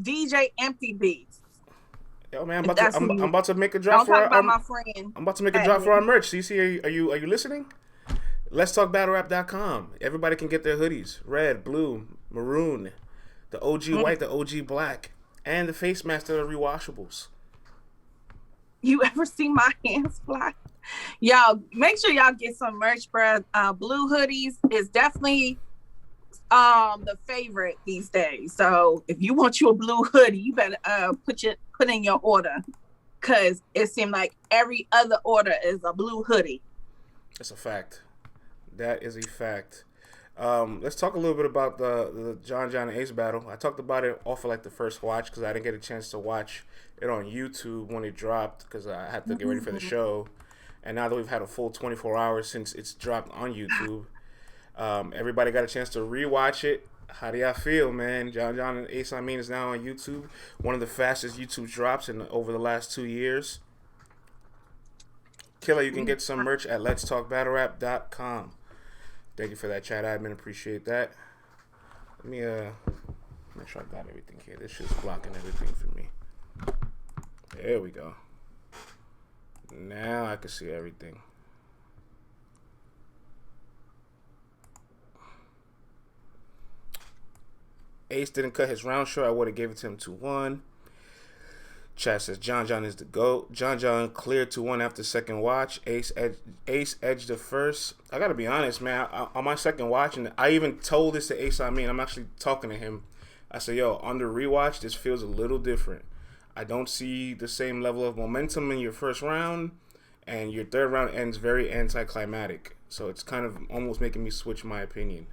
DJ Empty Beats. Yo, man, I'm I'm about to make a drop Don't for talk our about my friend. I'm about to make a drop for our Admin. merch. CeCe, are you listening? Let's talk battlerap.com. Everybody can get their hoodies. Red, blue, maroon, the OG white, the OG black, and the face masks that are rewashables. You ever see my hands fly? Y'all, make sure y'all get some merch, bruh. Blue hoodies is definitely the favorite these days. So if you want you a blue hoodie, you better put in your order, because it seemed like every other order is a blue hoodie. That's a fact. That is a fact. Let's talk a little bit about the John and Ace battle. I talked about it off of like the first watch because I didn't get a chance to watch it on YouTube when it dropped because I had to get ready for the show. And now that we've had a full 24 hours since it's dropped on YouTube, everybody got a chance to rewatch it. How do y'all feel, man? John and Ace Amin is now on YouTube. One of the fastest YouTube drops over the last 2 years. Killer, you can get some merch at letstalkbattlerap.com. Thank you for that, chat admin. Appreciate that. Let me make sure I got everything here. This shit's blocking everything for me. There we go. Now I can see everything. Ace didn't cut his round short. I would have gave it to him 2-1. Chat says John is the GOAT. John cleared 2-1 after second watch. Ace edged the first. I gotta be honest, man. On my second watch, and I even told this to Ace Amin. I'm actually talking to him. I said, yo, on the rewatch, this feels a little different. I don't see the same level of momentum in your first round, and your third round ends very anticlimactic. So it's kind of almost making me switch my opinion.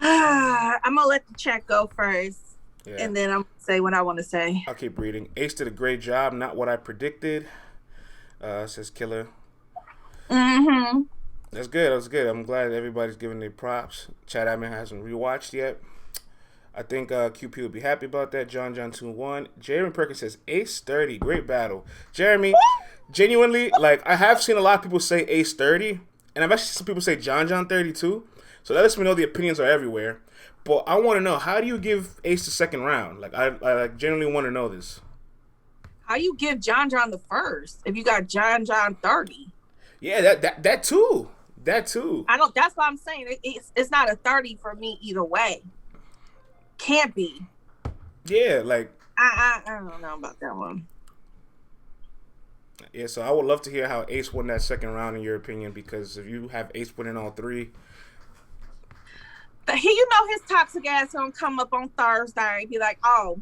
I'm gonna let the chat go first, and then I'm gonna say what I want to say. I'll keep reading. Ace did a great job. Not what I predicted. Says Killer. That's good. I'm glad everybody's giving their props. Chat admin hasn't rewatched yet. I think QP would be happy about that. John 2-1. Jeremy Perkins says Ace 30. Great battle. Jeremy, genuinely, like, I have seen a lot of people say Ace 30, and I've actually seen some people say John 30 too. So that lets me know the opinions are everywhere. But I want to know, how do you give Ace the second round? Like, I genuinely want to know this. How you give John the first if you got John 30? Yeah, that too. That's what I'm saying. It's not a 30 for me either way. Can't be. Yeah, like I don't know about that one. Yeah, so I would love to hear how Ace won that second round in your opinion, because if you have Ace winning all three, his toxic ass gonna come up on Thursday and be like, oh,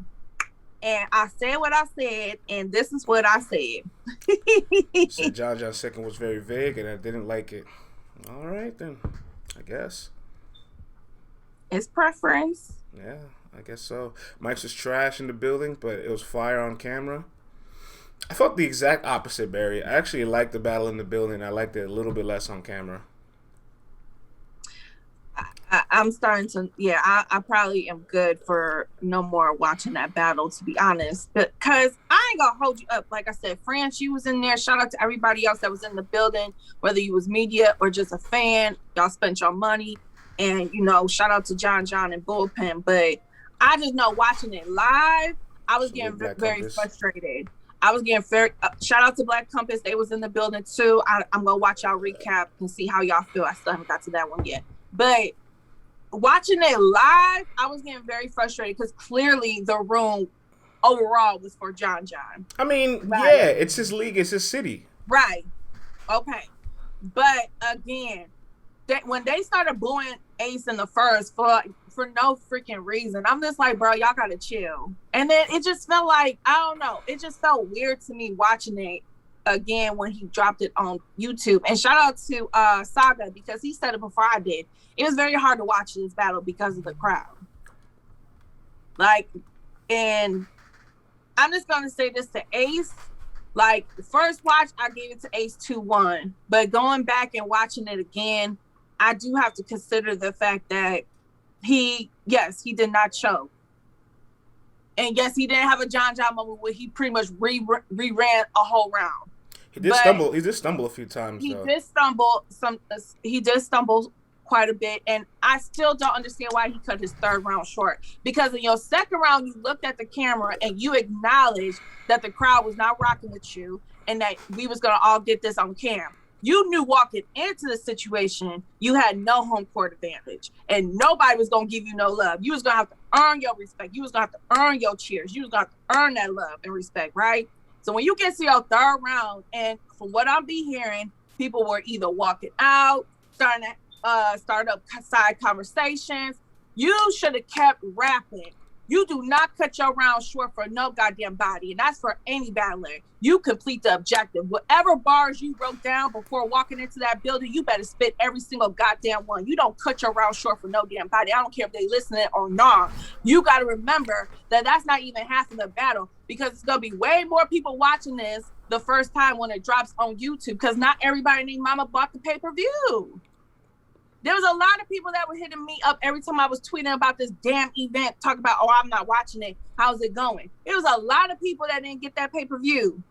and I said what I said, and this is what I said. Said John's second was very vague, and I didn't like it. All right, then. I guess. It's preference. Yeah, I guess so. Mike's was trash in the building, but it was fire on camera. I felt the exact opposite, Barry. I actually liked the battle in the building. I liked it a little bit less on camera. I'm starting to, I probably am good for no more watching that battle, to be honest. Because I ain't gonna hold you up. Like I said, France, you was in there. Shout out to everybody else that was in the building, whether you was media or just a fan. Y'all spent your money. And, shout out to John and Bullpen. But I just know watching it live, I was getting very frustrated. I was getting shout out to Black Compass. They was in the building too. I'm going to watch y'all recap and see how y'all feel. I still haven't got to that one yet. But watching it live, I was getting very frustrated because clearly the room overall was for John. I mean, right? Yeah, it's his league. It's his city. Right. Okay. But again, when they started booing Ace in the first for no freaking reason, I'm just like, bro, y'all gotta chill. And then it just felt like, I don't know, it just felt weird to me watching it again when he dropped it on YouTube. And shout out to Saga, because he said it before I did. It was very hard to watch this battle because of the crowd. Like, and I'm just gonna say this to Ace. Like, the first watch, I gave it to Ace 2-1. But going back and watching it again, I do have to consider the fact that he did not choke. And yes, he didn't have a John moment where he pretty much reran a whole round. He did stumble a few times. He did stumble quite a bit. And I still don't understand why he cut his third round short. Because in your second round, you looked at the camera and you acknowledged that the crowd was not rocking with you and that we was going to all get this on cam. You knew walking into the situation, you had no home court advantage and nobody was going to give you no love. You was going to have to earn your respect. You was going to have to earn your cheers. You was going to have to earn that love and respect, right? So when you get to your third round, and from what I'm be hearing, people were either walking out, starting to start up side conversations. You should have kept rapping. You do not cut your round short for no goddamn body. And that's for any battler. You complete the objective. Whatever bars you wrote down before walking into that building, you better spit every single goddamn one. You don't cut your round short for no damn body. I don't care if they listening or not. You got to remember that that's not even half of the battle, because it's going to be way more people watching this the first time when it drops on YouTube, because not everybody and their mama bought the pay-per-view. There was a lot of people that were hitting me up every time I was tweeting about this damn event, talking about, oh, I'm not watching it. How's it going? It was a lot of people that didn't get that pay-per-view.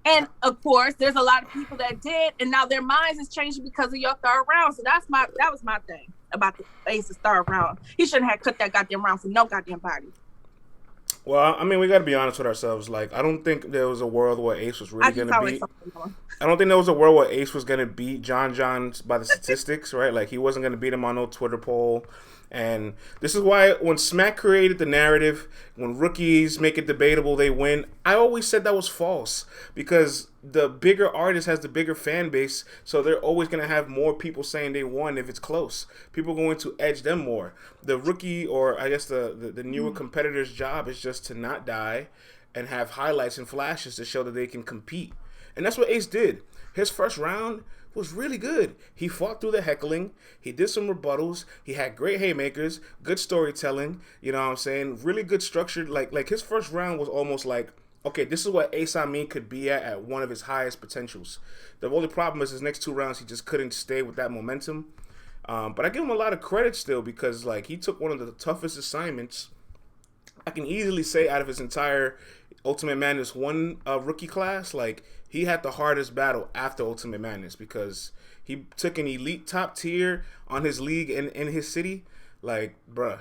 And of course, there's a lot of people that did, and now their minds is changing because of your third round. So that was my thing about the Ace's third round. He shouldn't have cut that goddamn round for no goddamn body. Well, I mean, we got to be honest with ourselves. Like, I don't think there was a world where Ace was really going to beat. I don't think there was a world where Ace was going to beat John by the statistics, right? Like, he wasn't going to beat him on no Twitter poll. And this is why when Smack created the narrative, when rookies make it debatable, they win, I always said that was false, because the bigger artist has the bigger fan base, so they're always going to have more people saying they won if it's close. People are going to edge them more. The rookie, or I guess the newer competitor's job is just to not die and have highlights and flashes to show that they can compete. And that's what Ace did. His first round was really good. He fought through the heckling. He did some rebuttals. He had great haymakers, good storytelling. You know what I'm saying? Really good structured. Like his first round was almost like, okay, this is what Ace Amin could be at one of his highest potentials. The only problem is his next two rounds, he just couldn't stay with that momentum. But I give him a lot of credit still, because like he took one of the toughest assignments, I can easily say, out of his entire Ultimate Madness 1 rookie class. Like, he had the hardest battle after Ultimate Madness, because he took an elite top tier on his league in his city. Like, bruh.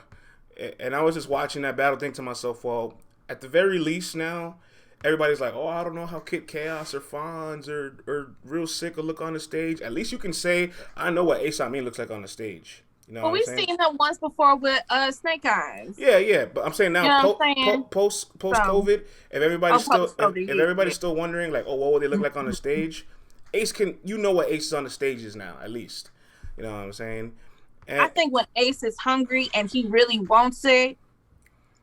And I was just watching that battle, thinking to myself, well, at the very least now, everybody's like, oh, I don't know how Kid Chaos or Fonz or Real Sick will look on the stage. At least you can say, I know what Ace Amin looks like on the stage. You know, we've seen him once before with Snake Eyes. Yeah, but I'm saying now, post COVID, if everybody's still wondering, like, oh, what will they look like on the stage? Ace can, you know what Ace is on the stages now, at least. You know what I'm saying? And I think when Ace is hungry and he really wants it,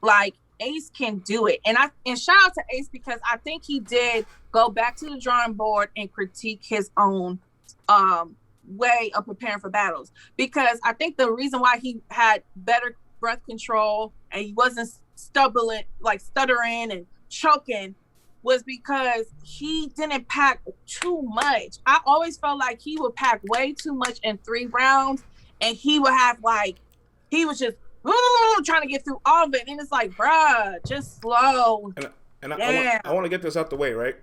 like, Ace can do it. And shout out to Ace, because I think he did go back to the drawing board and critique his own way of preparing for battles, because I think the reason why he had better breath control and he wasn't stuttering and choking was because he didn't pack too much. I always felt like he would pack way too much in 3 rounds, and he would have he was just trying to get through all of it, and it's like, bruh, just slow. And I want to get this out the way, right?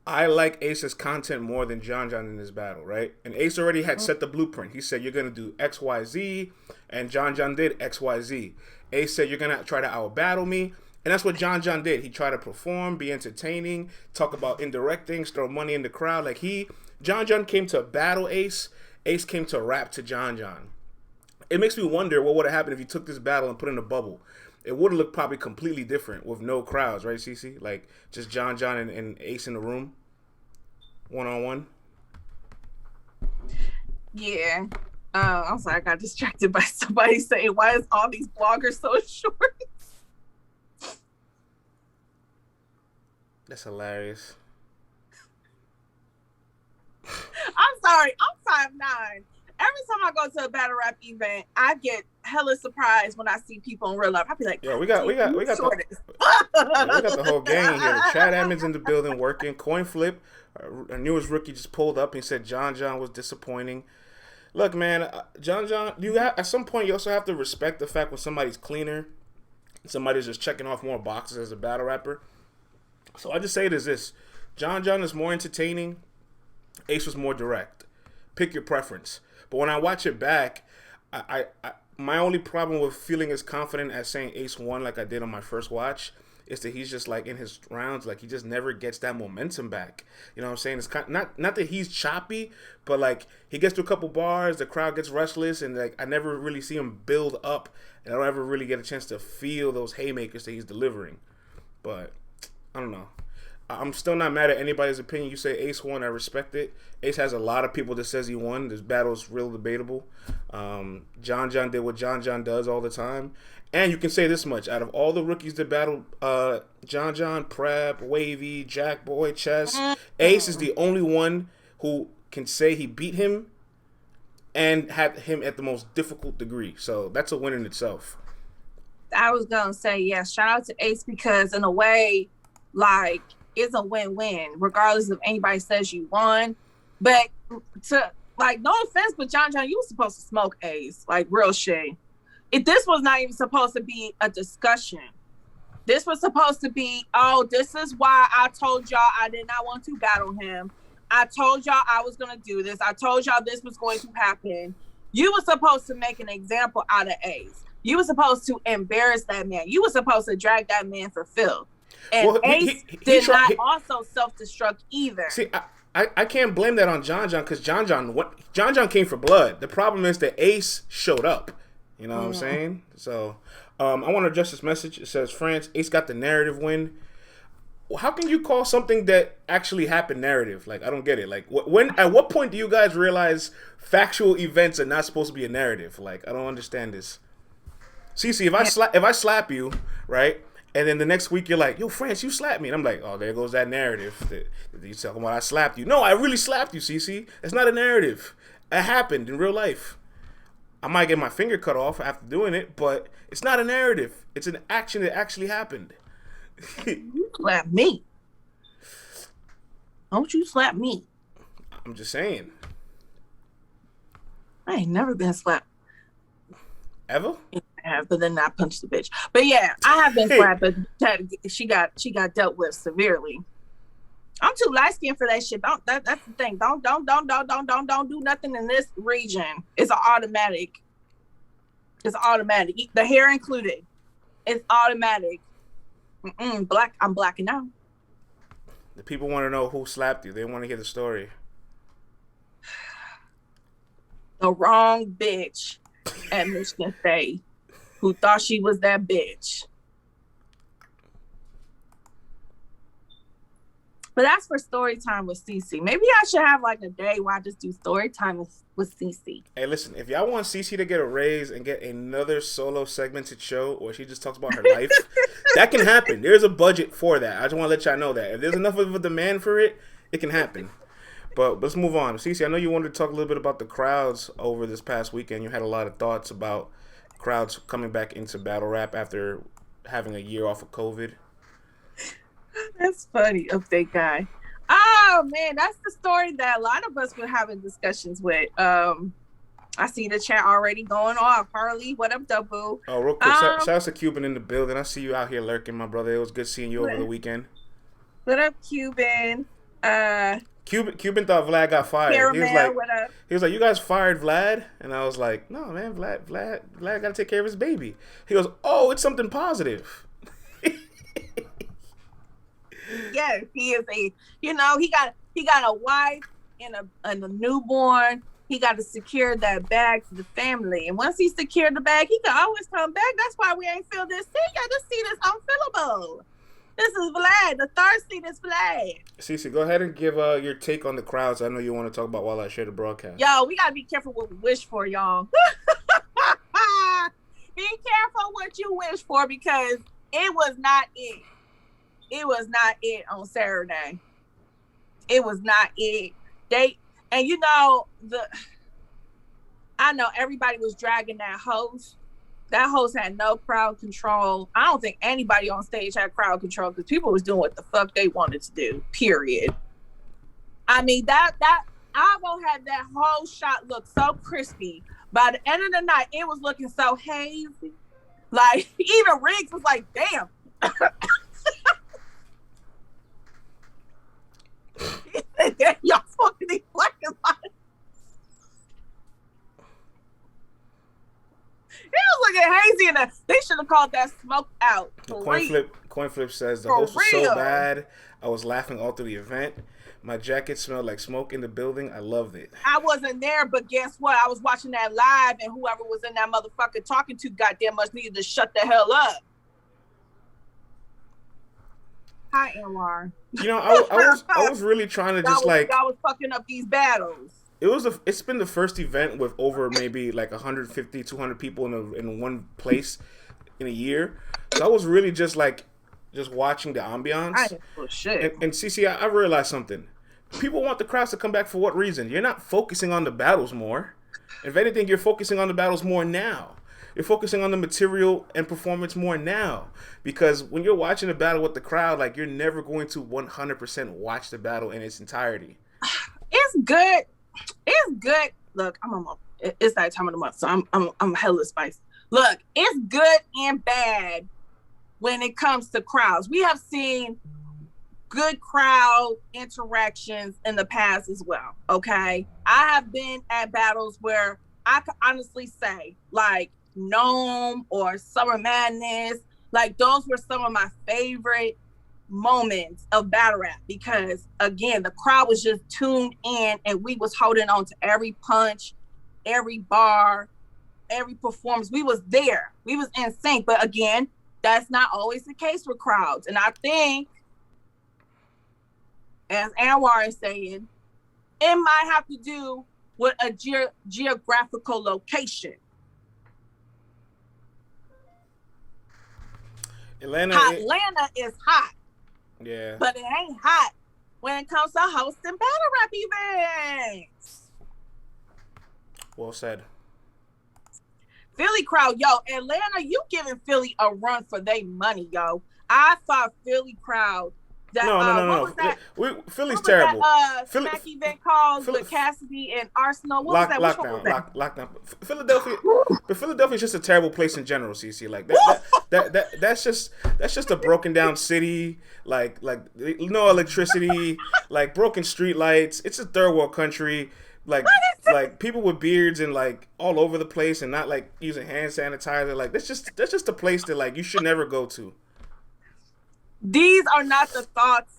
I like Ace's content more than John in this battle, right? And Ace already had set the blueprint. He said, you're going to do X, Y, Z, and John did X, Y, Z. Ace said, you're going to try to out-battle me, and that's what John did. He tried to perform, be entertaining, talk about indirect things, throw money in the crowd. Like John came to battle Ace. Ace came to rap to John. It makes me wonder what would have happened if you took this battle and put it in a bubble. It would have looked probably completely different with no crowds, right, CeCe? Like, just John and Ace in the room, one-on-one. Yeah. I'm sorry, I got distracted by somebody saying, why is all these bloggers so short? That's hilarious. I'm sorry, I'm 5'9". Every time I go to a battle rap event, I get hella surprised when I see people in real life. I'll be like, yeah, we got the whole gang here. Chad Edmonds in the building working. Coin flip. Our newest rookie just pulled up and said John was disappointing. Look, man, John, at some point you also have to respect the fact when somebody's cleaner, somebody's just checking off more boxes as a battle rapper. So I just say it as this: John is more entertaining. Ace was more direct. pick your preference. But when I watch it back, I my only problem with feeling as confident as saying Ace won like I did on my first watch is that he's just like in his rounds, like he just never gets that momentum back. You know what I'm saying? It's kind of, not that he's choppy, but like he gets to a couple bars, the crowd gets restless, and like I never really see him build up, and I don't ever really get a chance to feel those haymakers that he's delivering. But I don't know. I'm still not mad at anybody's opinion. You say Ace won, I respect it. Ace has a lot of people that says he won. This battle's real debatable. John did what John does all the time. And you can say this much. Out of all the rookies that battled John, Prep, Wavy, Jack Boy, Chess, Ace is the only one who can say he beat him and had him at the most difficult degree. So that's a win in itself. I was going to say, yeah, shout out to Ace because in a way, like, it's a win-win, regardless if anybody says you won. But to, like, no offense, but John, you were supposed to smoke Ace, like, real shit. This was not even supposed to be a discussion. This was supposed to be, oh, this is why I told y'all I did not want to battle him. I told y'all I was going to do this. I told y'all this was going to happen. You were supposed to make an example out of Ace. You were supposed to embarrass that man. You were supposed to drag that man for filth. And Ace did not also self-destruct either. See, I can't blame that on John because John came for blood. The problem is that Ace showed up. You know what I'm saying? So I want to address this message. It says, France, Ace got the narrative win. How can you call something that actually happened narrative? Like, I don't get it. Like, at what point do you guys realize factual events are not supposed to be a narrative? Like, I don't understand this. CeCe, if I slap you, right? And then the next week you're like, yo, France, you slapped me. And I'm like, oh, there goes that narrative. That you talking about I slapped you. No, I really slapped you, CeCe. It's not a narrative. It happened in real life. I might get my finger cut off after doing it, but it's not a narrative. It's an action that actually happened. You slap me. Don't you slap me. I'm just saying. I ain't never been slapped. Ever? But then I punched the bitch. But yeah, I have been slapped, but she got dealt with severely. I'm too light skinned for that shit. That's the thing. Don't do nothing in this region. It's an automatic. It's automatic. The hair included. It's automatic. Black. I'm blacking out. The people want to know who slapped you. They want to hear the story. The wrong bitch at Michigan State who thought she was that bitch. But that's for story time with CeCe. Maybe I should have like a day where I just do story time with CeCe. Hey, listen, if y'all want CeCe to get a raise and get another solo segmented show where she just talks about her life, that can happen. There's a budget for that. I just want to let y'all know that. If there's enough of a demand for it, it can happen. But let's move on. CeCe, I know you wanted to talk a little bit about the crowds over this past weekend. You had a lot of thoughts about crowds coming back into battle rap after having a year off of COVID. That's funny, update guy. Oh man, that's the story that a lot of us were having discussions with. I see the chat already going off. Harley, what up, Double? Oh, real quick, shout out to Cuban in the building. I see you out here lurking, my brother. It was good seeing you over the weekend. What up, Cuban? Cuban thought Vlad got fired. Caramel, he was like, you guys fired Vlad? And I was like, no, man, Vlad got to take care of his baby. He goes, oh, it's something positive. Yes, he is he got a wife and a newborn. He got to secure that bag for the family. And once he secured the bag, he can always come back. That's why we ain't feel this seat. Yeah, this seat is unfillable. This is Vlad. The third seat is Vlad. CeCe, go ahead and give your take on the crowds. I know you want to talk about while I share the broadcast. Yo, we got to be careful what we wish for, y'all. Be careful what you wish for because it was not it. It was not it on Saturday. It was not it. I know everybody was dragging that host. That host had no crowd control. I don't think anybody on stage had crowd control because people was doing what the fuck they wanted to do, period. I mean, that Avo had that whole shot look so crispy. By the end of the night, it was looking so hazy. Like, even Riggs was like, damn. Y'all fucking black and white. fucking hazy in there. They should have called that smoke out. Coin flip says the host was so bad. I was laughing all through the event. My jacket smelled like smoke in the building. I loved it. I wasn't there, but guess what? I was watching that live, and whoever was in that motherfucker talking to goddamn much needed to shut the hell up. Hi, Anwar. You know, I was really trying to y'all was fucking up these battles. It's been the first event with over maybe like 150, 200 people in one place in a year. So I was really just watching the ambiance. And CeCe, I realized something. People want the crowds to come back for what reason? You're not focusing on the battles more. If anything, you're focusing on the battles more now. You're focusing on the material and performance more now. Because when you're watching a battle with the crowd, like, you're never going to 100% watch the battle in its entirety. It's good. It's good. Look, it's that time of the month, so I'm hella spicy. Look, it's good and bad when it comes to crowds. We have seen good crowd interactions in the past as well, okay? I have been at battles where I could honestly say, like, Gnome or Summer Madness, like, those were some of my favorite moments of battle rap because, again, the crowd was just tuned in and we was holding on to every punch, every bar, every performance. We was there. We was in sync. But, again, that's not always the case with crowds. And I think, as Anwar is saying, it might have to do with a geographical location. Atlanta is hot. Yeah. But it ain't hot when it comes to hosting battle rap events. Well said. Philly crowd, yo, Atlanta, you giving Philly a run for their money, yo. I thought Philly crowd. No. Philly's terrible. That smack event called with Cassidy and Arsenal. What was that? Lockdown. Philadelphia's just a terrible place in general, CeCe. Like that's just a broken down city. Like no electricity, like broken street lights. It's a third world country. Like people with beards and like all over the place and not like using hand sanitizer. Like that's just a place that like you should never go to. These are not the thoughts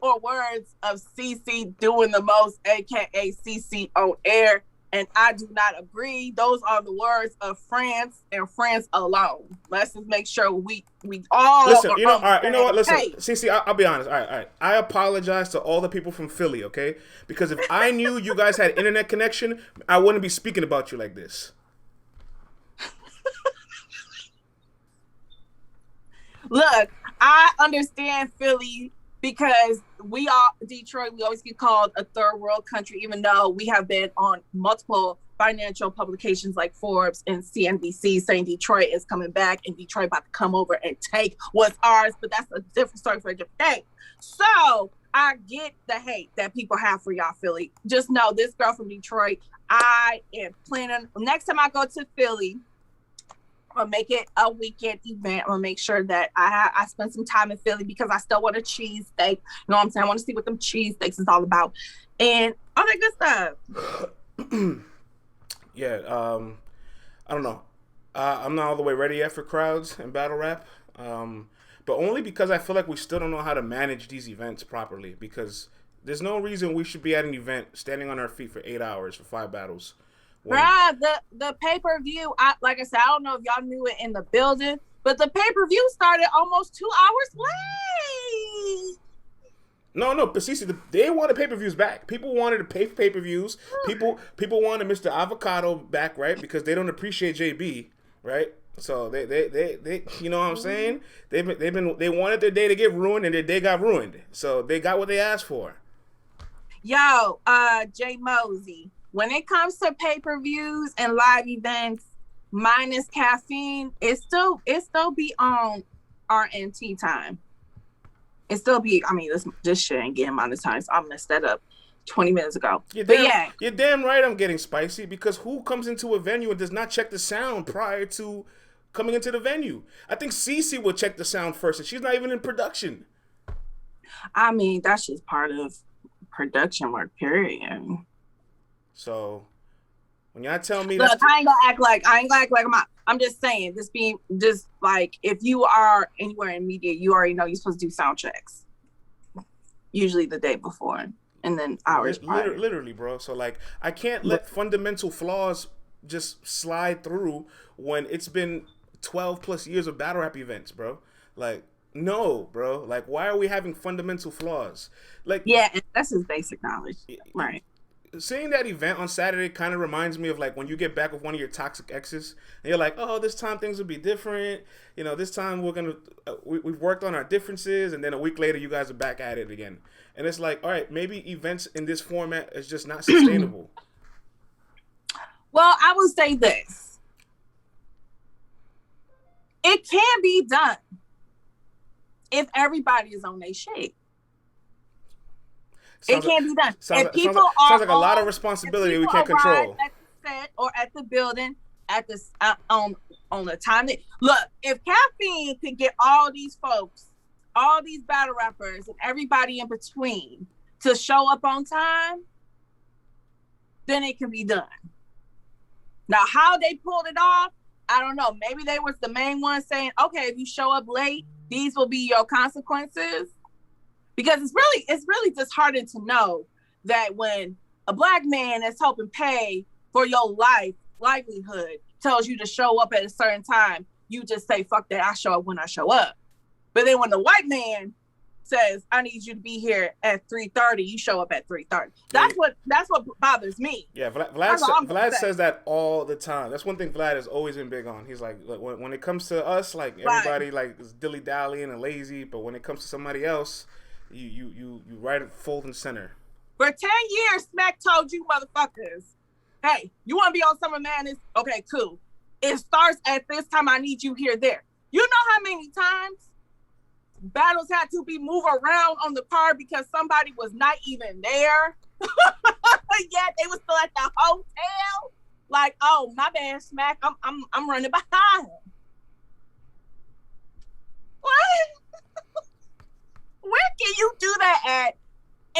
or words of CeCe doing the most, aka CeCe on air, and I do not agree. Those are the words of France and France alone. Let's just make sure we all listen. All right. You know what? Listen, CeCe, I'll be honest. All right. I apologize to all the people from Philly, okay? Because if I knew you guys had internet connection, I wouldn't be speaking about you like this. Look, I understand Philly because Detroit, we always get called a third world country, even though we have been on multiple financial publications like Forbes and CNBC saying Detroit is coming back and Detroit about to come over and take what's ours, but that's a different story for a different day. So I get the hate that people have for y'all, Philly. Just know this girl from Detroit, I am planning, next time I go to Philly, I'm gonna make it a weekend event. I'm gonna make sure that I spend some time in Philly because I still want a cheesesteak. You know what I'm saying? I want to see what them cheesesteaks is all about and all that good stuff. Yeah, I don't know. I'm not all the way ready yet for crowds and battle rap, but only because I feel like we still don't know how to manage these events properly. Because there's no reason we should be at an event standing on our feet for 8 hours for 5 battles. Bruh, the pay-per-view, like I said, I don't know if y'all knew it in the building, but the pay-per-view started almost 2 hours late. No, but CeCe, they wanted pay-per-views back. People wanted to pay for pay-per-views. People wanted Mr. Avocado back, right? Because they don't appreciate JB, right? So they you know what I'm saying? They wanted their day to get ruined, and their day got ruined. So they got what they asked for. Yo, Jay Mosey. When it comes to pay-per-views and live events, minus caffeine, it still be on RNT time. It still be, I mean, this shit ain't getting monetized. I messed that up 20 minutes ago. You're damn right I'm getting spicy because who comes into a venue and does not check the sound prior to coming into the venue? I think CeCe will check the sound first, and she's not even in production. I mean, that's just part of production work, period. So, When y'all tell me look, I ain't gonna act like I'm just saying, just like, if you are anywhere in media, you already know you're supposed to do sound checks. Usually the day before, and then hours prior. Literally, bro. So like, I can't let fundamental flaws just slide through when it's been 12 plus years of battle rap events, bro. Like, no, bro. Like, why are we having fundamental flaws? Like, yeah, that's his basic knowledge, right? Seeing that event on Saturday kind of reminds me of like when you get back with one of your toxic exes and you're like, oh, this time things will be different. You know, this time we're going to, we've worked on our differences. And then a week later, you guys are back at it again. And it's like, all right, maybe events in this format is just not sustainable. Well, I will say this. It can be done if everybody is on their shit. It can't be done. Sounds like a lot of responsibility we can't control. At the set or at the building, at the on the time that look, if Caffeine could get all these folks, all these battle rappers, and everybody in between to show up on time, then it can be done. Now, how they pulled it off, I don't know. Maybe they was the main one saying, "Okay, if you show up late, these will be your consequences." Because it's really disheartening to know that when a Black man is helping pay for your livelihood tells you to show up at a certain time, you just say, fuck that, I show up when I show up. But then when the white man says, I need you to be here at 3:30, you show up at 3:30. That's what bothers me. Yeah, Vlad says that all the time. That's one thing Vlad has always been big on. He's like when it comes to us, like everybody like is dilly-dallying and lazy, but when it comes to somebody else, you right full and center. For 10 years, Smack told you motherfuckers, hey, you want to be on Summer Madness? Okay, cool. It starts at this time. I need you here, there. You know how many times battles had to be moved around on the card because somebody was not even there? Yet they was still at the hotel. Like, oh, my bad, Smack. I'm running behind. What? Where can you do that at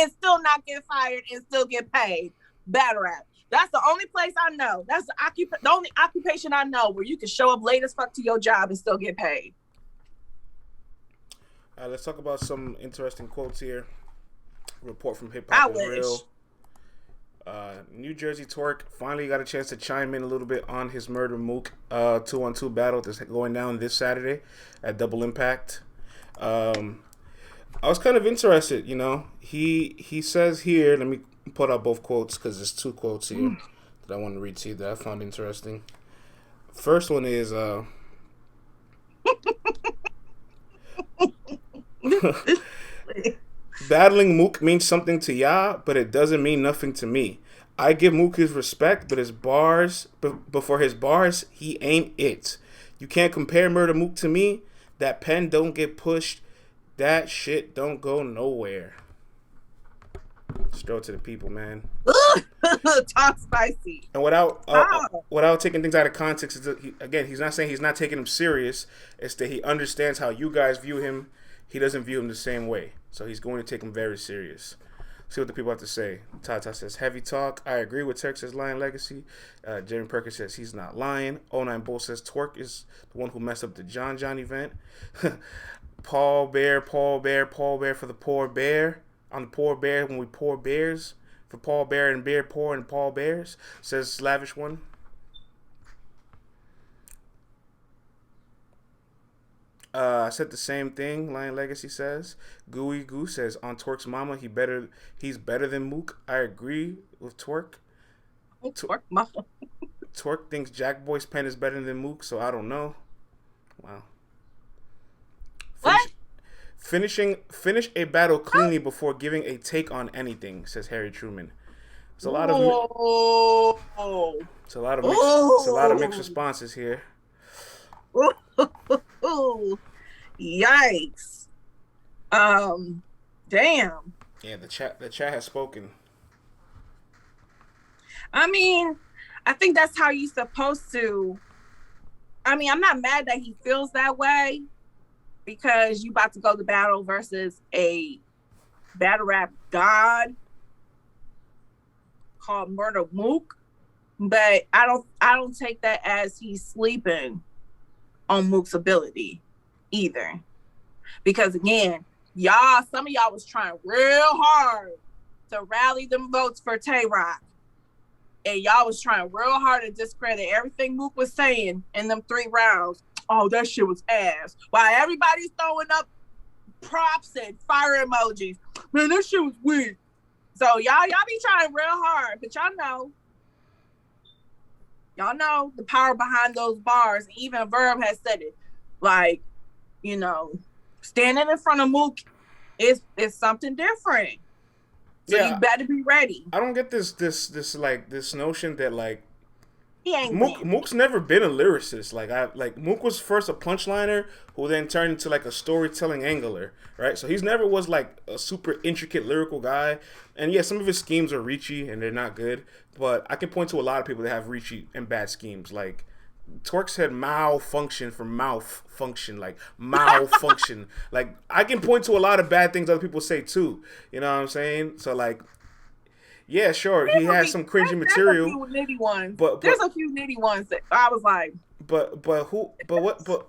and still not get fired and still get paid? Battle rap. That's the only place I know. That's the only occupation I know where you can show up late as fuck to your job and still get paid. Let's talk about some interesting quotes here. Report from Hip Hop is Real. New Jersey Twork finally got a chance to chime in a little bit on his Murda Mook 2-on-2 battle that's going down this Saturday at Double Impact. I was kind of interested, you know. He says here, let me put out both quotes because there's two quotes here that I want to read to you that I found interesting. First one is battling Mook means something to ya, but it doesn't mean nothing to me. I give Mook his respect, but for his bars, he ain't it. You can't compare Murda Mook to me. That pen don't get pushed. That shit don't go nowhere. Throw it to the people, man. Talk spicy. And without taking things out of context, he's not saying he's not taking him serious. It's that he understands how you guys view him. He doesn't view him the same way. So he's going to take him very serious. See what the people have to say. Tata says, heavy talk. I agree with Turk says, lying legacy. Jeremy Perkins says, he's not lying. 09 Bull says, Twork is the one who messed up the John event. Paul Bear for the poor bear. On the poor bear when we pour bears. For Paul Bear and beer pour and Paul Bears. Says Slavish one. I said the same thing. Lion Legacy says. Gooey Goo says on Twork's mama he's better than Mook. I agree with Twork. Twork mama. Twork thinks Jack Boy's pen is better than Mook, so I don't know. Wow. Finish a battle cleanly before giving a take on anything, says Harry Truman. It's a lot of mixed responses here. Yikes. Damn. Yeah, the chat has spoken. I mean, I think that's how you're supposed to. I mean, I'm not mad that he feels that way because you about to go to battle versus a battle rap god called Murda Mook. But I don't take that as he's sleeping on Mook's ability either. Because again, some of y'all was trying real hard to rally them votes for Tay-Rock. And y'all was trying real hard to discredit everything Mook was saying in them 3 rounds. Oh, that shit was ass. While everybody's throwing up props and fire emojis. Man, that shit was weak. So y'all be trying real hard, but y'all know the power behind those bars. Even Verb has said it. Like, you know, standing in front of Mook is something different. So you better be ready. I don't get this notion that like he ain't Mook's never been a lyricist. Like Mook was first a punchliner who then turned into like a storytelling angler, right? So he's never was like a super intricate lyrical guy. And yeah, some of his schemes are reachy and they're not good, but I can point to a lot of people that have reachy and bad schemes. Like Twork said malfunction for mouth function, like malfunction. Like I can point to a lot of bad things other people say too. You know what I'm saying? So like, yeah, sure, he has some cringy material. There's a few nitty ones. But there's a few nitty ones that I was like. But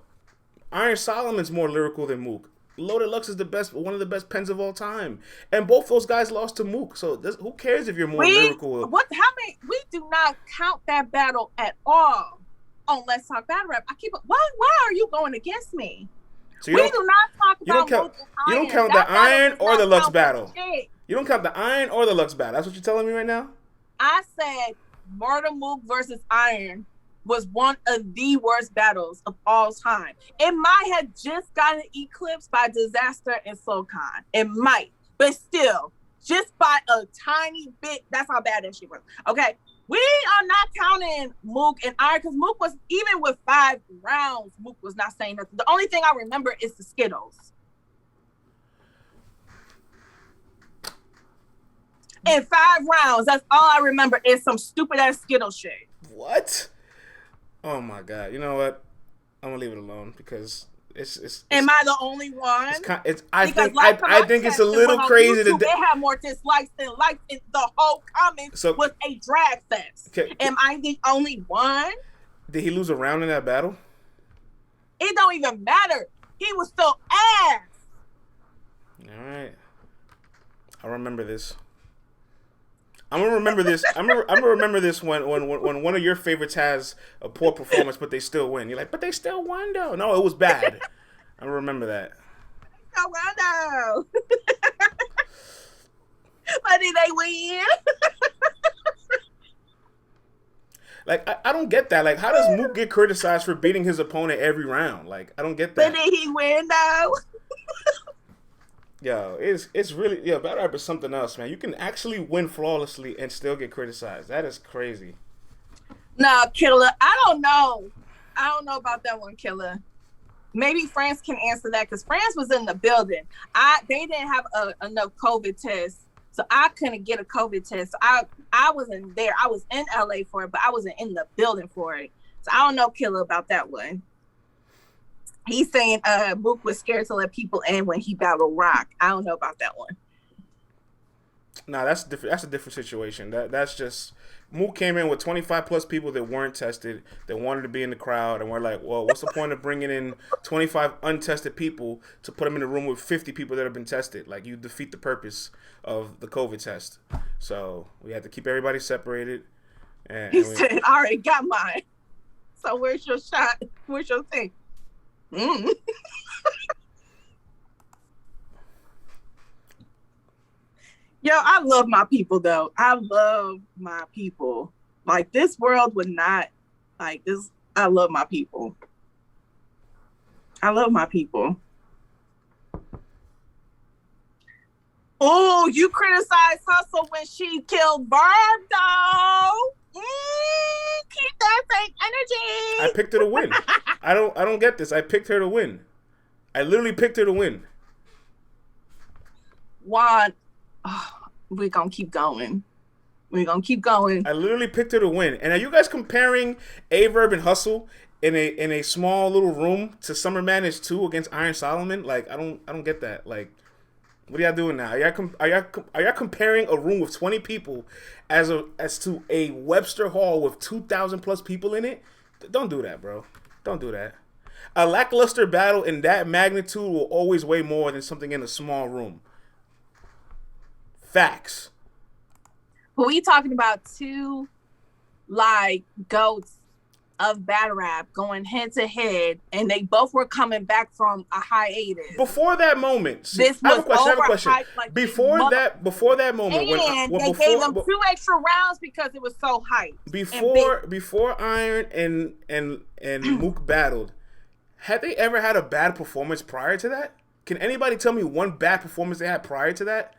Iron Solomon's more lyrical than Mook. Loaded Lux is one of the best pens of all time, and both those guys lost to Mook. So who cares if you're more lyrical? We do not count that battle at all. On Let's Talk Battle Rap. Why are you going against me? So we do not talk about you don't count the Iron or the Lux battle. You don't count the Iron or the Lux battle. That's what you're telling me right now? I said Murda Mook versus Iron was one of the worst battles of all time. It might have just gotten eclipsed by Disaster and SoulCon. It might. But still, just by a tiny bit, that's how bad that shit was. Okay? We are not counting Mook and Iron because Mook was, even with 5 rounds, Mook was not saying nothing. The only thing I remember is the Skittles. In 5 rounds, that's all I remember is some stupid ass Skittles shit. What? Oh my God. You know what? I'm going to leave it alone because it's am I the only one? I think it's a little crazy YouTube, they have more dislikes than likes, and the whole comments was a drag fest. Am I the only one? Did he lose a round in that battle? It don't even matter. He was still ass. All right, I remember this. I'm gonna remember this. I'm gonna remember this when one of your favorites has a poor performance, but they still win. You're like, but they still won though. No, it was bad. I remember that. Oh well, no. But did they win? Like I don't get that. Like, how does Mook get criticized for beating his opponent every round? Like, I don't get that. But did he win though? Yo, it's really battle rap is something else, man. You can actually win flawlessly and still get criticized. That is crazy. Nah, Killer. I don't know about that one, Killer. Maybe France can answer that because France was in the building. They didn't have enough COVID tests, so I couldn't get a COVID test. So I wasn't there. I was in LA for it, but I wasn't in the building for it. So I don't know, Killer, about that one. He's saying Mook was scared to let people in when he battled Rock. I don't know about that one. Nah, that's different. That's a different situation. That's just Mook came in with 25 plus people that weren't tested, that wanted to be in the crowd, and we're like, well, what's the point of bringing in 25 untested people to put them in a room with 50 people that have been tested? Like, you defeat the purpose of the COVID test. So we had to keep everybody separated. He said, I already got mine. So where's your shot? Where's your thing? Yo, I love my people though. I love my people. Like, this world would not like this. I love my people. I love my people. Oh, you criticized Hustle when she killed Barb though. Keep that same energy. I picked her to win. I don't get this. I picked her to win. I literally picked her to win. Juan, we're gonna keep going. We're gonna keep going. I literally picked her to win. And are you guys comparing Averb and Hustle in a small little room to Summer Madness 2 against Iron Solomon? Like, I don't get that. Like, What are y'all doing now? Are y'all comparing a room with 20 people as to a Webster Hall with 2,000 plus people in it? Don't do that, bro. Don't do that. A lackluster battle in that magnitude will always weigh more than something in a small room. Facts. But we talking about two like goats of battle rap going head to head, and they both were coming back from a hiatus. Before that moment, I have a question. Like before that moment, and they gave them 2 extra rounds because it was so hyped. Before Iron and Mook battled, had they ever had a bad performance prior to that? Can anybody tell me one bad performance they had prior to that?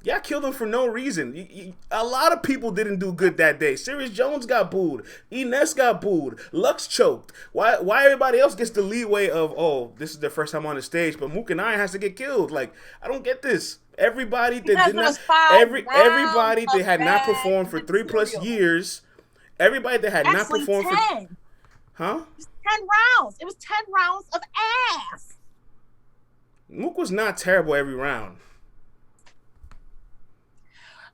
Y'all killed him for no reason. A lot of people didn't do good that day. Sirius Jones got booed. Ines got booed. Lux choked. Why everybody else gets the leeway of, oh, this is their first time on the stage, but Mook and Iron has to get killed? Like, I don't get this. Everybody that did not, everybody that had not performed for 3+ years, everybody that had not performed 10. Huh? It was 10 rounds. It was 10 rounds of ass. Mook was not terrible every round.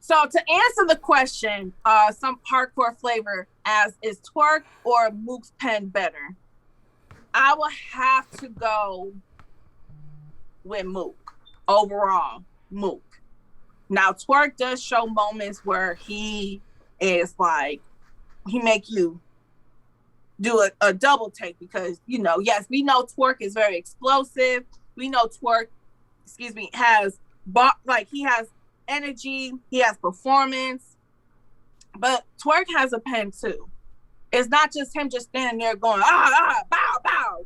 So to answer the question, some hardcore flavor as is Twork or Mook's pen better? I will have to go with Mook. Overall, Mook. Now Twork does show moments where he is like, he make you do a double take because, you know, yes, we know Twork is very explosive. We know Twork, has he has energy, he has performance, but Twork has a pen too. It's not just him just standing there going bow bow,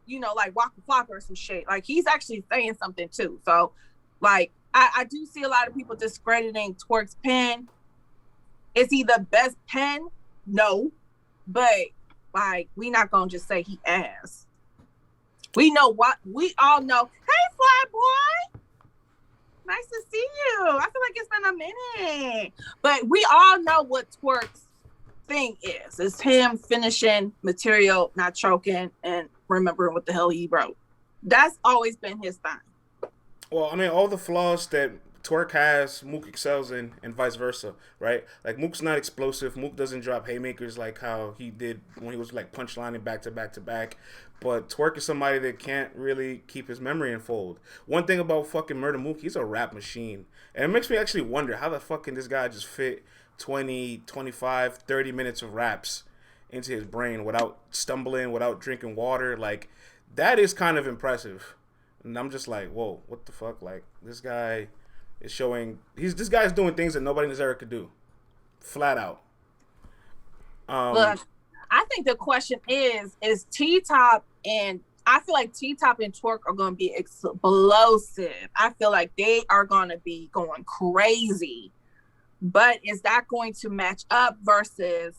you know, like Waka Flocka or some shit. Like he's actually saying something too. So like I do see a lot of people discrediting Twork's pen. Is he the best pen? No, but like we not gonna just say he ass. We know what we all know. Hey, fly boy. Nice to see you. I feel like it's been a minute. But we all know what Twork's thing is. It's him finishing material, not choking, and remembering what the hell he wrote. That's always been his thing. Well, I mean, all the flaws that Twork has, Mook excels in, and vice versa, right? Like, Mook's not explosive. Mook doesn't drop haymakers like how he did when he was, like, punchlining back to back to back. But Twork is somebody that can't really keep his memory in fold. One thing about fucking Murda Mook, he's a rap machine. And it makes me actually wonder how the fuck can this guy just fit 20, 25, 30 minutes of raps into his brain without stumbling, without drinking water. Like, that is kind of impressive. And I'm just like, whoa, what the fuck? Like, this guy is showing, this guy's doing things that nobody in this era could do. Flat out. Look, I think the question is T-Top, and I feel like T-Top and Twork are going to be explosive. I feel like they are going to be going crazy. But is that going to match up versus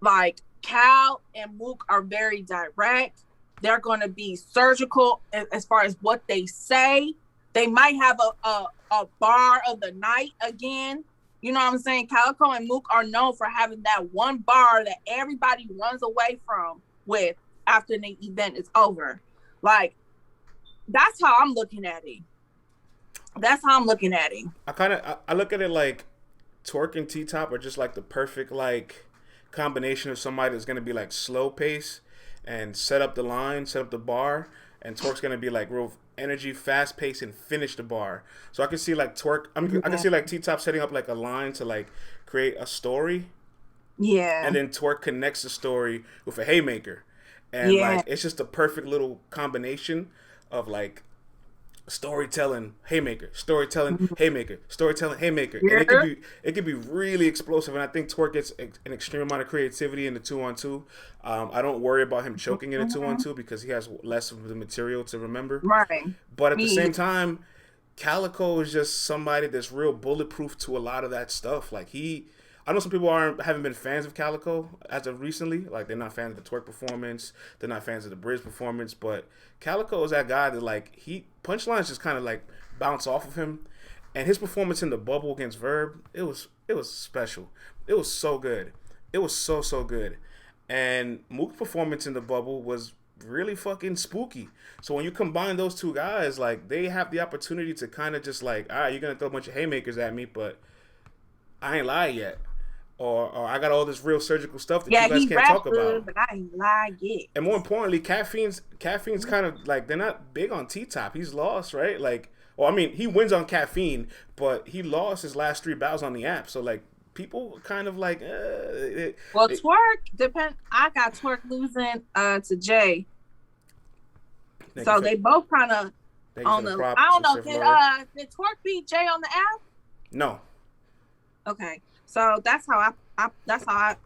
like Cal and Mook are very direct. They're going to be surgical as far as what they say. They might have a bar of the night again. You know what I'm saying? Calico and Mook are known for having that one bar that everybody runs away from with after the event is over. Like, that's how I'm looking at it. I look at it like Twork and T-Top are just like the perfect like combination of somebody that's going to be like slow pace and set up the line, set up the bar, and Twork's going to be like real energy, fast pace, and finish the bar. So I can see like Twork, I can see like T-Top setting up like a line to like create a story. Yeah. And then Twork connects the story with a haymaker. And like it's just a perfect little combination of like storytelling haymaker, storytelling haymaker, storytelling haymaker. And it could be really explosive. And I think Twork gets an extreme amount of creativity in the 2-on-2. I don't worry about him choking in a 2-on-2 because he has less of the material to remember. Right. But at the same time, Calico is just somebody that's real bulletproof to a lot of that stuff. Like I know some people haven't been fans of Calico as of recently. Like, they're not fans of the Twork performance. They're not fans of the Bridge performance. But Calico is that guy that, like, punchlines just kind of, like, bounce off of him. And his performance in the bubble against Verb, it was special. It was so good. It was so good. And Mook's performance in the bubble was really fucking spooky. So when you combine those two guys, like, they have the opportunity to kind of just like, all right, you're gonna throw a bunch of haymakers at me, but I ain't lied yet. Or I got all this real surgical stuff that you guys can't talk about. But I ain't lied yet. And more importantly, Caffeine's kind of like, they're not big on T-Top. He's lost, right? Like, well, I mean, he wins on Caffeine, but he lost his last 3 battles on the app. So like, people kind of like, Twork I got Twork losing to Jay. So they both kind of on the. I don't know. Did Twork beat Jay on the app? No. Okay, so that's how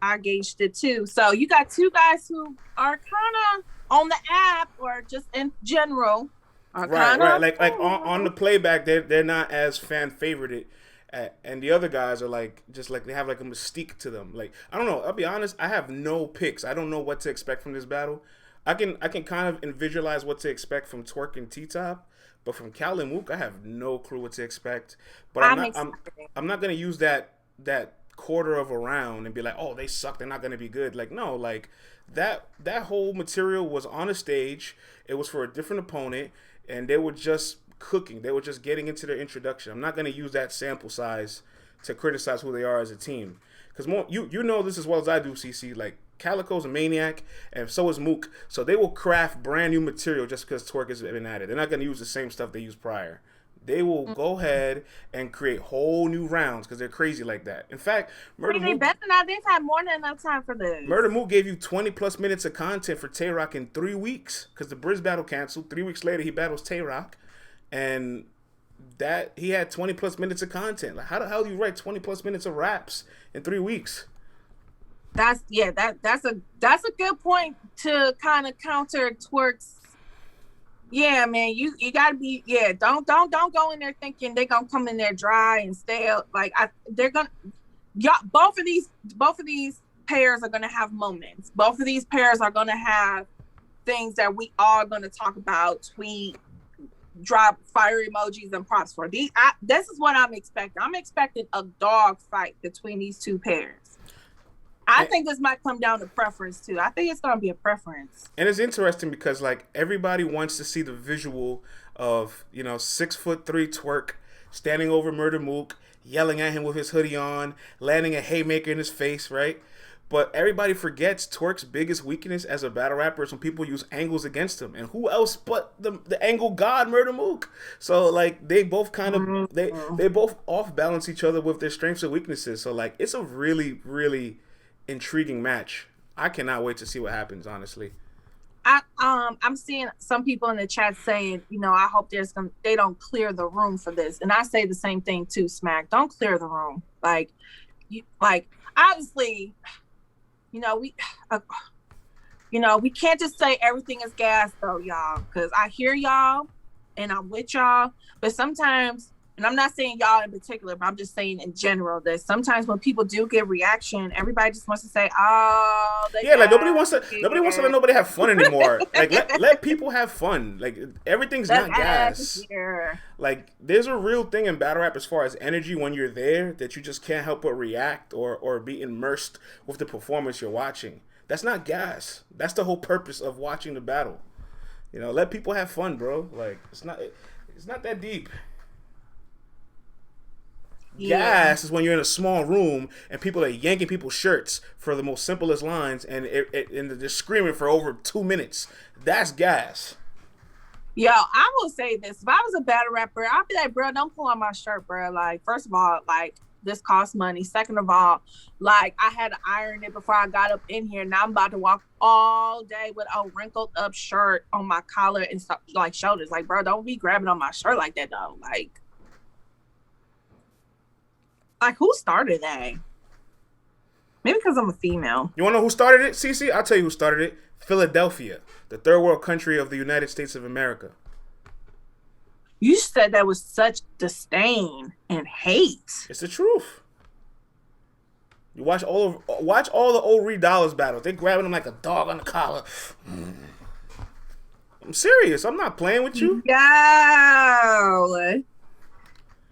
I gauged it too. So you got 2 guys who are kind of on the app or just in general. Right. Like on the playback, they're not as fan favorited. And the other guys are like, just like, they have like a mystique to them. Like, I don't know. I'll be honest. I have no picks. I don't know what to expect from this battle. I can kind of visualize what to expect from Twork and T-Top, but from Cal and Mook, I have no clue what to expect. But I'm not gonna use that quarter of a round and be like, oh, they suck, they're not gonna be good. Like, no, like that whole material was on a stage. It was for a different opponent, and they were just cooking. They were just getting into their introduction. I'm not gonna use that sample size to criticize who they are as a team, because you know this as well as I do, CeCe. Like, Calico's a maniac, and so is Mook. So they will craft brand new material just because Twork has been at it. They're not going to use the same stuff they used prior. They will go ahead and create whole new rounds because they're crazy like that. In fact, Murda Mook, they've had more than enough time for this. Murda Mook gave you 20+ minutes of content for Twork in 3 weeks because the Briz battle canceled. 3 weeks later, he battles Twork, and that he had 20+ minutes of content. Like, how the hell do you write 20+ minutes of raps in 3 weeks? That's a good point to kind of counter Twork's. Yeah, man, you gotta be, don't go in there thinking they're gonna come in there dry and stale. Like, both of these pairs are gonna have moments. Both of these pairs are gonna have things that we all gonna talk about, tweet, drop fire emojis and props for. This is what I'm expecting. I'm expecting a dog fight between these 2 pairs. I think this might come down to preference too. I think it's gonna be a preference. And it's interesting because like everybody wants to see the visual of 6'3" Twork standing over Murda Mook, yelling at him with his hoodie on, landing a haymaker in his face, right? But everybody forgets Twork's biggest weakness as a battle rapper is when people use angles against him, and who else but the angle god Murda Mook? So like they both kind of they both off balance each other with their strengths and weaknesses. So like it's a really, really intriguing match. I cannot wait to see what happens, honestly. I'm seeing some people in the chat saying, I hope they don't clear the room for this. And I say the same thing too, Smack. Don't clear the room. Like obviously, we can't just say everything is gas though, y'all, because I hear y'all and I'm with y'all, but sometimes, and I'm not saying y'all in particular, but I'm just saying in general that sometimes when people do get reaction, everybody just wants to say, "Oh, like nobody wants to let nobody have fun anymore." Like let people have fun. Like everything's not gas. Like there's a real thing in battle rap as far as energy when you're there that you just can't help but react or be immersed with the performance you're watching. That's not gas. That's the whole purpose of watching the battle. Let people have fun, bro. Like it's not that deep. Gas is when you're in a small room and people are yanking people's shirts for the most simplest lines and they're screaming for over 2 minutes. That's gas. Yo, I will say this. If I was a battle rapper, I'd be like, bro, don't pull on my shirt, bro. Like, first of all, like, this costs money. Second of all, like, I had to iron it before I got up in here. Now I'm about to walk all day with a wrinkled up shirt on my collar and stuff, like shoulders. Like, bro, don't be grabbing on my shirt like that, though. Like, who started that? Maybe because I'm a female. You want to know who started it, CeCe? I'll tell you who started it. Philadelphia, the third world country of the United States of America. You said that with such disdain and hate. It's the truth. You watch all the old Reed Dollars battles. They grabbing him like a dog on the collar. I'm serious. I'm not playing with you. Yo.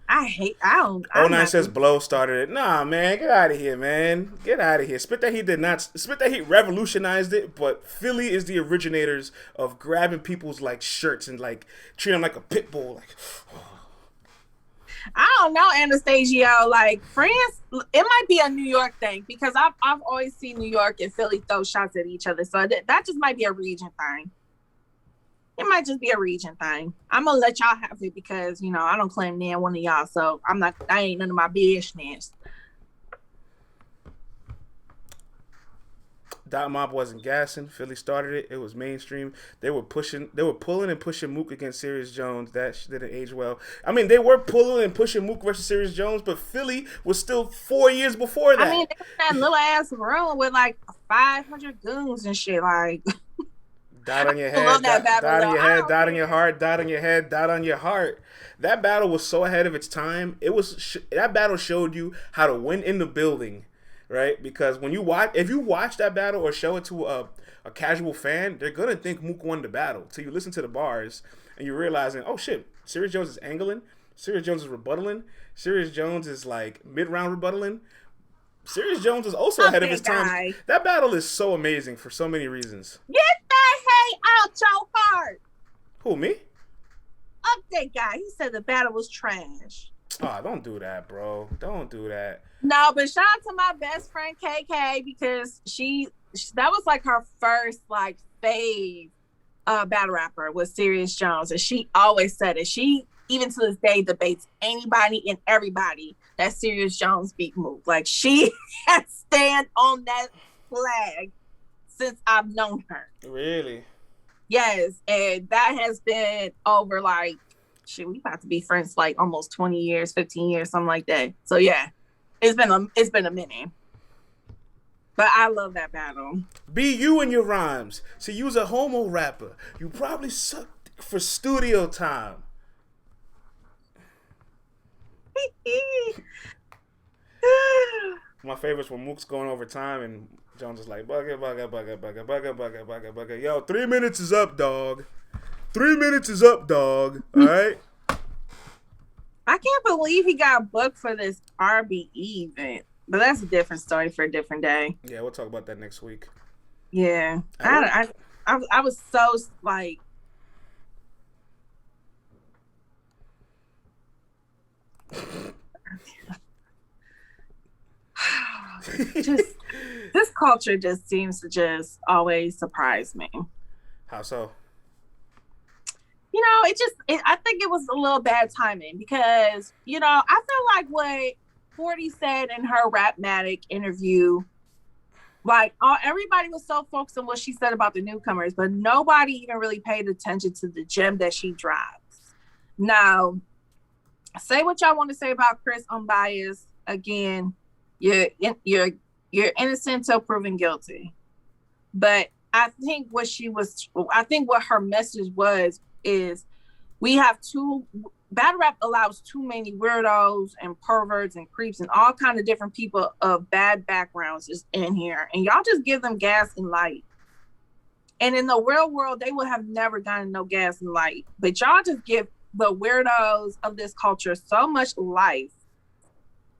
I'm 09 not. says Blow started it. Nah, man, get out of here, man. Get out of here. Spit That Heat did not. Spit That Heat revolutionized it, but Philly is the originators of grabbing people's like shirts and like treating them like a pit bull. Like, I don't know, Anastasio. Like France, it might be a New York thing because I've always seen New York and Philly throw shots at each other. So that just might be a region thing. It might just be a region thing. I'm gonna let y'all have it because I don't claim near one of y'all, so I'm not. I ain't none of my business. Dot Mob wasn't gassing. Philly started it. It was mainstream. They were pulling and pushing Mook against Serious Jones. That didn't age well. I mean, they were pulling and pushing Mook versus Serious Jones, but Philly was still 4 years before that. I mean, that little ass room with like 500 goons and shit. Like, dot on your head, dot on your head, dot on your heart, dot on your head, dot on your heart. That battle was so ahead of its time. It was that battle showed you how to win in the building. Right, because if you watch that battle or show it to a casual fan, they're gonna think Mook won the battle. Till you listen to the bars and you're realizing, oh shit, Serious Jones is angling, Serious Jones is rebuttaling, Serious Jones is like mid-round rebuttaling. Serious Jones is also ahead of his time. That battle is so amazing for so many reasons. Get that hate out your heart. Who, me? Update guy. He said the battle was trash. Oh, don't do that, bro. Don't do that. No, but shout out to my best friend KK because that was like her first like fave battle rapper was Serious Jones, and she always said it. She even to this day debates anybody and everybody that Serious Jones beat Mook. Like she has stand on that flag since I've known her. Really? Yes, and that has been over like shit. We about to be friends like almost 20 years, 15 years, something like that. So yeah. It's been a minute. But I love that battle. Be you in your rhymes. See, you was a homo rapper. You probably sucked for studio time. My favorites were Mook's going over time and Jones is like, bugger. Yo, 3 minutes is up, dog. 3 minutes is up, dog. All right? I can't believe he got booked for this RBE event, but that's a different story for a different day. Yeah, we'll talk about that next week. Yeah, I was so like, just this culture just seems to just always surprise me. How so? I think it was a little bad timing because, I feel like what 40 said in her Rapmatic interview, like everybody was so focused on what she said about the newcomers, but nobody even really paid attention to the gem that she drops. Now, say what y'all want to say about Chris Unbiased. Again, you're innocent till proven guilty. But I think what her message is battle rap allows too many weirdos and perverts and creeps and all kind of different people of bad backgrounds is in here, and y'all just give them gas and light. And in the real world, they would have never gotten no gas and light, but y'all just give the weirdos of this culture so much life.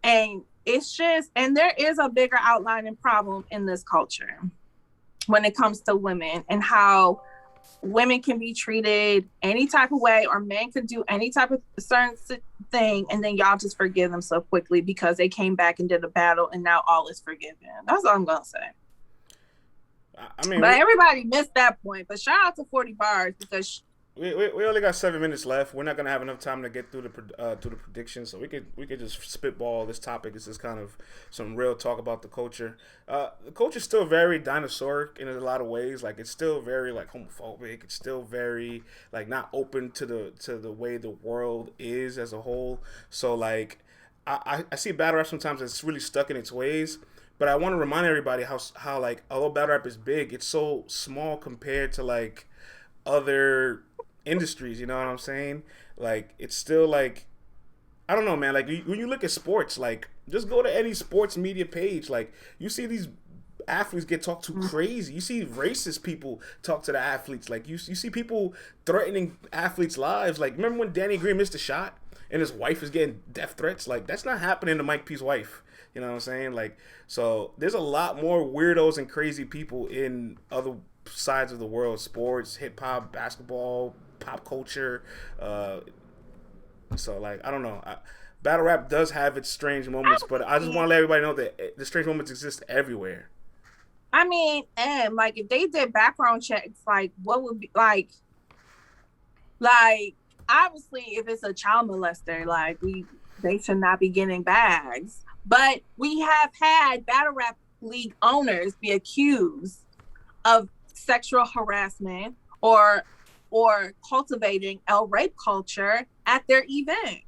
And there is a bigger outlining problem in this culture when it comes to women and how women can be treated any type of way, or men could do any type of certain thing, and then y'all just forgive them so quickly because they came back and did a battle, and now all is forgiven. That's all I'm gonna say. But everybody missed that point. But shout out to 40 Bars because we only got 7 minutes left. We're not gonna have enough time to get through the predictions, so we could just spitball this topic. This is kind of some real talk about the culture. The culture's still very dinosauric in a lot of ways. Like it's still very like homophobic. It's still very like not open to the way the world is as a whole. So like I see battle rap sometimes it's really stuck in its ways. But I want to remind everybody how like although battle rap is big, it's so small compared to like other industries, you know what I'm saying? Like it's still like I don't know, man. Like when you look at sports, like just go to any sports media page, like you see these athletes get talked to crazy. You see racist people talk to the athletes. Like you see people threatening athletes' lives. Like remember when Danny Green missed a shot and his wife is getting death threats. Like, that's not happening to Mike P's wife. You know what I'm saying? Like, so there's a lot more weirdos and crazy people in other sides of the world: sports, hip hop, basketball, pop culture. So like, I don't know. Battle rap does have its strange moments, but I just want to let everybody know that the strange moments exist everywhere. I mean, and like if they did background checks, like what would be like obviously if it's a child molester, like they should not be getting bags. But we have had battle rap league owners be accused of sexual harassment or cultivating a rape culture at their event.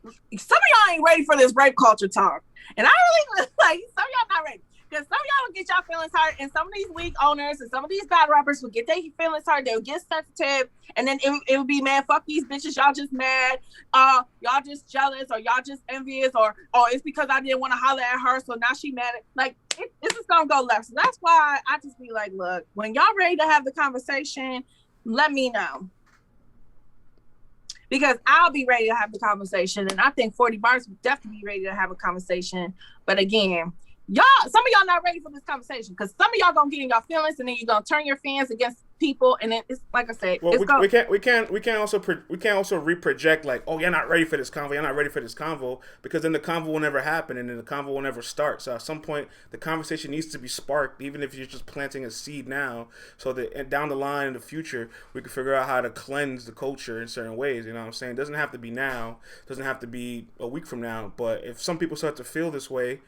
Some of y'all ain't ready for this rape culture talk. And I really like some of y'all not ready. Because some of y'all will get y'all feelings hurt, and some of these league owners and some of these battle rappers will get their feelings hurt. They'll get sensitive, and then it would be, man, fuck these bitches. Y'all just mad. Y'all just jealous, or y'all just envious, or it's because I didn't want to holler at her, so now she mad. Like, this is gonna go left. So that's why I just be like, look, when y'all ready to have the conversation, let me know. Because I'll be ready to have the conversation, and I think 40 Bars would definitely be ready to have a conversation. But again, some of y'all not ready for this conversation, because some of y'all gonna get in y'all feelings, and then you're gonna turn your fans against people, and then it's like I said, well, we can't also reproject like, oh, you're not ready for this convo, because then the convo will never happen, and then the convo will never start. So at some point, the conversation needs to be sparked, even if you're just planting a seed now, so that down the line in the future we can figure out how to cleanse the culture in certain ways. You know what I'm saying? It doesn't have to be now, it doesn't have to be a week from now, but if some people start to feel this way,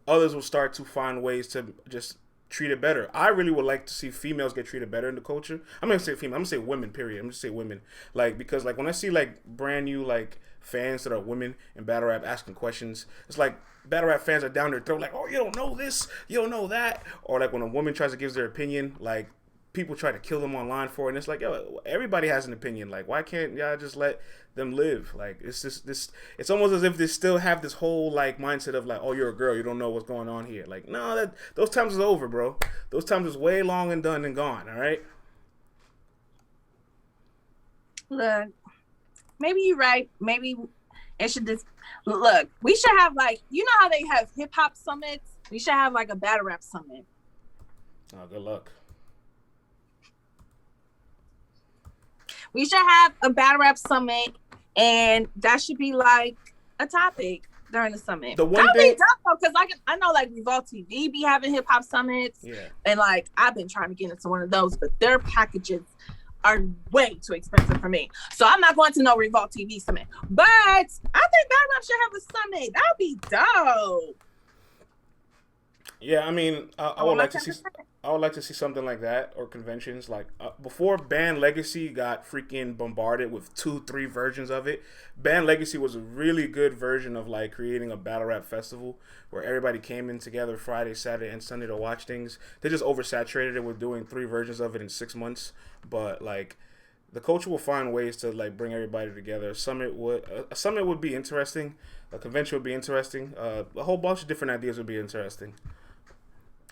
others will start to find ways to just treat it better. I really would like to see females get treated better in the culture. I'm gonna say female. I'm gonna say women. Period. I'm just say women. Like, because like when I see like brand new like fans that are women in battle rap asking questions, it's like battle rap fans are down their throat like, oh, you don't know this, you don't know that, or like when a woman tries to give their opinion, like people try to kill them online for it, and it's like, yo, everybody has an opinion. Like, why can't y'all just let them live? Like, it's just this. It's almost as if they still have this whole like mindset of like, oh, you're a girl, you don't know what's going on here. Like, no, those times is over, bro. Those times is way long and done and gone. All right. Look, maybe you're right. Maybe it should just look. We should have like, you know how they have hip hop summits. We should have like a battle rap summit. Oh, good luck. We should have a battle rap summit, and that should be like a topic during the summit. The one thing, because I know like Revolt TV be having hip hop summits, yeah, and like I've been trying to get into one of those, but their packages are way too expensive for me, so I'm not going to no Revolt TV summit. But I think battle rap should have a summit. That would be dope. Yeah, I mean, I would like to see. I would like to see something like that, or conventions like before Band Legacy got freaking bombarded with 2-3 versions of it. Band Legacy was a really good version of like creating a battle rap festival where everybody came in together Friday, Saturday, and Sunday to watch things. They just oversaturated it with doing 3 versions of it in 6 months. But like, the culture will find ways to like bring everybody together. A summit would be interesting. A convention would be interesting. A whole bunch of different ideas would be interesting.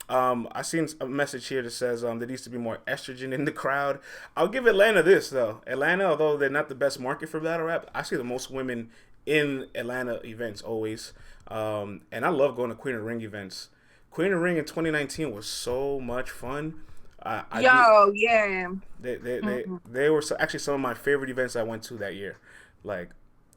I seen a message here that says there needs to be more estrogen in the crowd. I'll give Atlanta this though. Atlanta, although they're not the best market for battle rap, I see the most women in Atlanta events always. And I love going to Queen of the Ring events. Queen of the Ring in 2019 was so much fun. Yeah. They were actually some of my favorite events I went to that year. Like,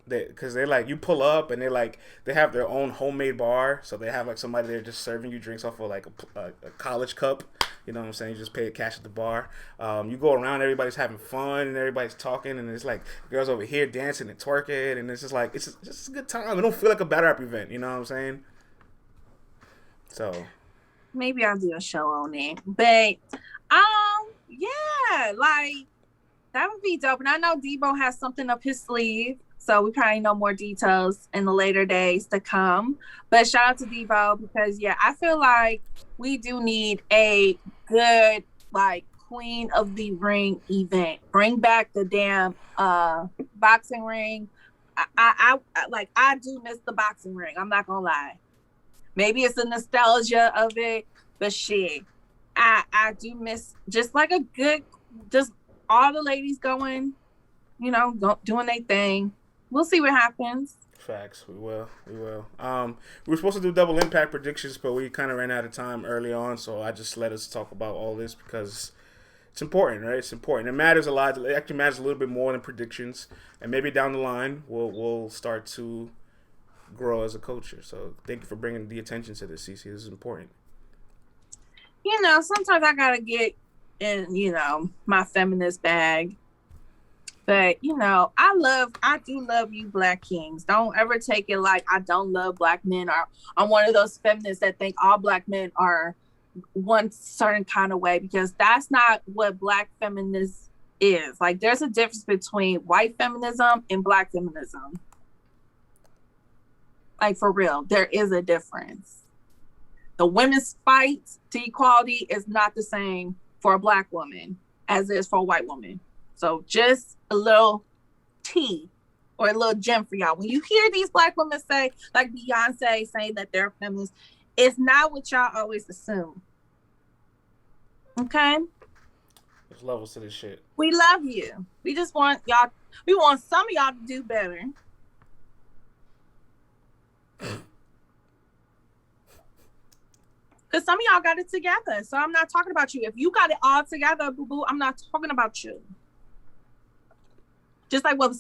because they like, you pull up and they have their own homemade bar, so they have like somebody there just serving you drinks off of like a college cup. You know what I'm saying? You just pay cash at the bar. You go around, everybody's having fun and everybody's talking, and it's like girls over here dancing and twerking, and it's just like it's just a good time. It don't feel like a battle rap event. You know what I'm saying? So maybe I'll do a show on it, but yeah, like that would be dope. And I know Debo has something up his sleeve. So we probably know more details in the later days to come. But shout out to Debo, because yeah, I feel like we do need a good like Queen of the Ring event. Bring back the damn boxing ring. I do miss the boxing ring. I'm not gonna lie. Maybe it's the nostalgia of it, but shit, I do miss just like a good, just all the ladies going doing their thing. We'll see what happens. Facts. We will. We will. We were supposed to do double impact predictions, but we kind of ran out of time early on, so I just let us talk about all this because it's important, right? It's important. It matters a lot. It actually matters a little bit more than predictions, and maybe down the line we'll start to grow as a culture. So thank you for bringing the attention to this, CeCe. This is important. Sometimes I gotta get in, my feminist bag. But I do love you, Black kings. Don't ever take it like I don't love Black men, or I'm one of those feminists that think all Black men are one certain kind of way, because that's not what Black feminism is. Like, there's a difference between white feminism and Black feminism. Like, for real, there is a difference. The women's fight to equality is not the same for a Black woman as it is for a white woman. So just a little tea or a little gem for y'all. When you hear these Black women say, like Beyonce saying that they're feminists, it's not what y'all always assume. Okay? There's levels to this shit. We love you. We just want y'all, we want some of y'all to do better. Because some of y'all got it together. So I'm not talking about you. If you got it all together, boo-boo, I'm not talking about you. Just like when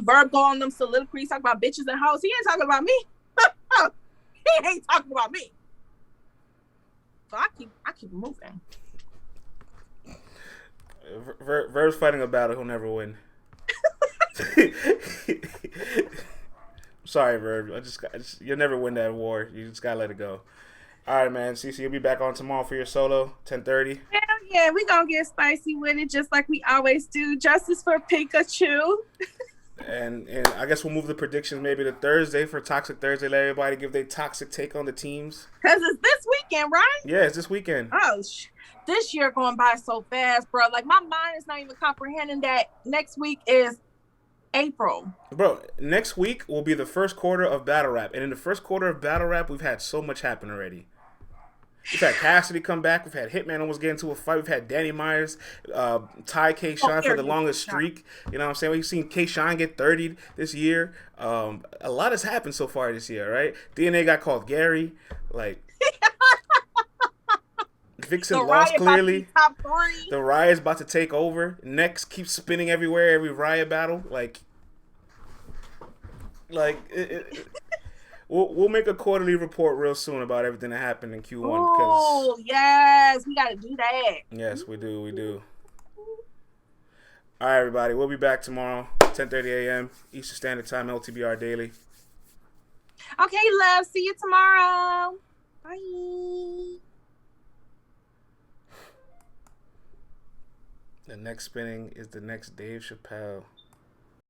Verb go on them soliloquies, talk about bitches and hoes, he ain't talking about me. He ain't talking about me. So I keep moving. Verb's fighting a battle he'll never win. Sorry, Verb. You'll never win that war. You just gotta let it go. All right, man. CeCe, you'll be back on tomorrow for your solo, 10:30. Hell yeah, we gonna get spicy with it, just like we always do. Justice for Pikachu. And I guess we'll move the predictions maybe to Thursday for Toxic Thursday. Let everybody give their toxic take on the teams. Because it's this weekend, right? Yeah, it's this weekend. Oh, this year going by so fast, bro. Like, my mind is not even comprehending that next week is April. Bro, next week will be the first quarter of Battle Rap. And in the first quarter of Battle Rap, we've had so much happen already. We've had Cassidy come back. We've had Hitman almost get into a fight. We've had Danny Myers tie K-Shine for the longest streak. You know what I'm saying? We've seen K-Shine get 30 this year. A lot has happened so far this year, right? DNA got called Gary. Like, Vixen lost clearly. Top 3. The Riot's about to take over. Next keeps spinning everywhere, every Riot battle. We'll make a quarterly report real soon about everything that happened in Q1. Oh, yes. We got to do that. Yes, we do. All right, everybody. We'll be back tomorrow, 10:30 a.m. Eastern Standard Time, LTBR Daily. Okay, love. See you tomorrow. Bye. The next spinning is the next Dave Chappelle.